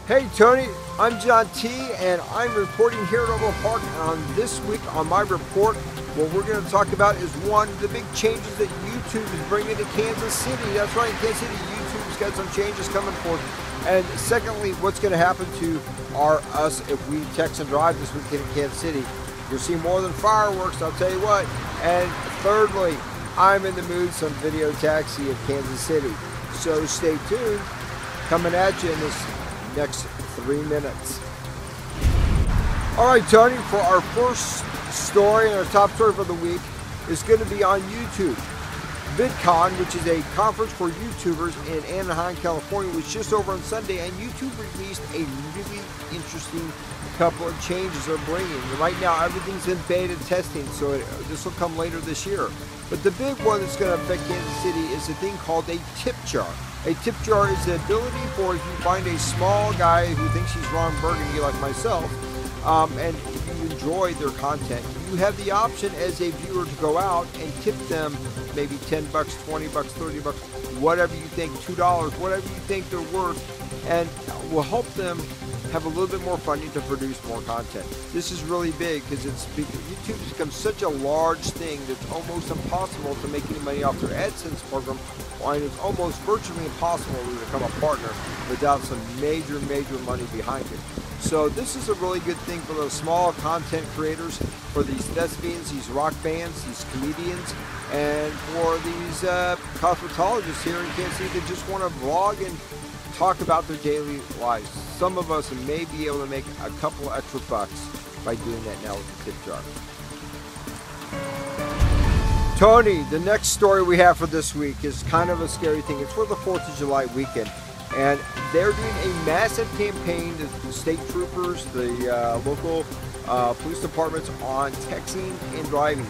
Hey Tony, I'm John T, and I'm reporting here at Overland Park. And on this week on my report, what we're going to talk about is one, the big changes that YouTube is bringing to Kansas City. That's right, in Kansas City, YouTube's got some changes coming forth. And secondly, what's going to happen to us if we text and drive this weekend in Kansas City. You'll see more than fireworks, I'll tell you what. And thirdly, I'm in the mood some video taxi of Kansas City. So stay tuned. Coming at you in this next 3 minutes. All right, Tony, for our first story and our top story for the week is going to be on YouTube. VidCon, which is a conference for YouTubers in Anaheim, California, was just over on Sunday, and YouTube released a really interesting couple of changes they're bringing. Right now, everything's in beta testing, so this will come later this year. But the big one that's going to affect Kansas City is a thing called a tip jar. A tip jar is the ability for, if you find a small guy who thinks he's Ron Burgundy like myself, and if you enjoy their content, you have the option as a viewer to go out and tip them maybe 10 bucks, 20 bucks, 30 bucks, whatever you think, $2, whatever you think they're worth, and will help them have a little bit more funding to produce more content. This is really big because YouTube has become such a large thing that it's almost impossible to make any money off their AdSense program, and it's almost virtually impossible to become a partner without some major money behind it. So this is a really good thing for those small content creators, for these thespians, these rock bands, these comedians, and for these cosmetologists here in Kansas City that just want to vlog and talk about their daily lives. Some of us may be able to make a couple extra bucks by doing that now with the tip jar. Tony, the next story we have for this week is kind of a scary thing. It's for the 4th of July weekend, and they're doing a massive campaign, the state troopers, the local police departments, on texting and driving.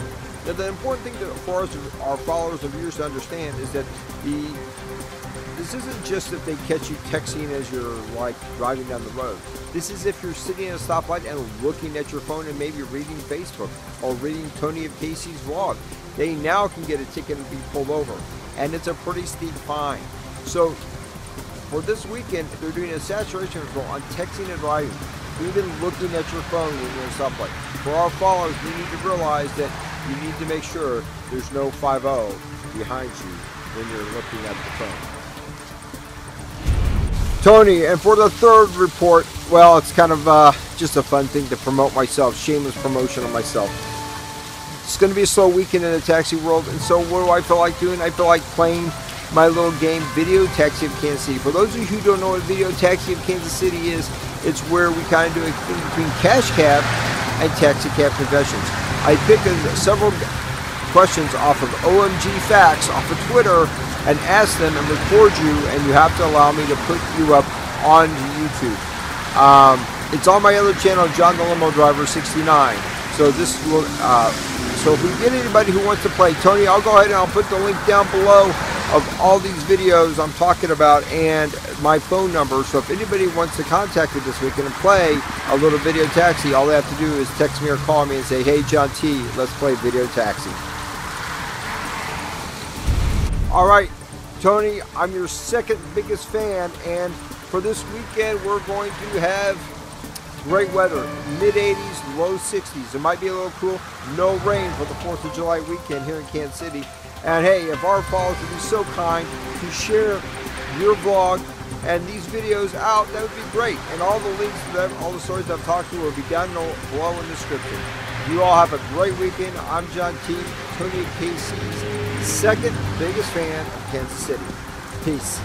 Now, the important thing for us, our followers and viewers to understand is that this isn't just if they catch you texting as you're like driving down the road. This is if you're sitting at a stoplight and looking at your phone and maybe reading Facebook or reading Tony of Casey's vlog. They now can get a ticket and be pulled over, and it's a pretty steep fine. So for this weekend, they're doing a saturation control on texting and driving, even looking at your phone when you're at a stoplight. For our followers, we need to realize that you need to make sure there's no 50 behind you when you're looking at the phone. Tony, and for the third report, well, it's kind of just a fun thing to promote myself, shameless promotion of myself. It's going to be a slow weekend in the taxi world, and so what do I feel like doing? I feel like playing my little game, Video Taxi of Kansas City. For those of you who don't know what Video Taxi of Kansas City is, it's where we kind of do a thing between Cash Cab and Taxi Cab Confessions. I pick several questions off of OMG Facts off of Twitter and ask them and record you, and you have to allow me to put you up on YouTube. It's on my other channel, John the Limo Driver 69. So this will, so if we get anybody who wants to play, Tony, I'll go ahead and I'll put the link down below of all these videos I'm talking about and my phone number. So if anybody wants to contact me this weekend and play a little Video Taxi, all they have to do is text me or call me and say, hey, John T, let's play Video Taxi. All right, Tony, I'm your second biggest fan, and for this weekend, we're going to have great weather, mid-80s, low 60s. It might be a little cool. No rain for the 4th of July weekend here in Kansas City. And hey, if our followers would be so kind to share your vlog and these videos out, that would be great. And all the links to them, all the stories I've talked to will be down below in the description. You all have a great weekend. I'm John T, Tony Casey's second biggest fan of Kansas City. Peace.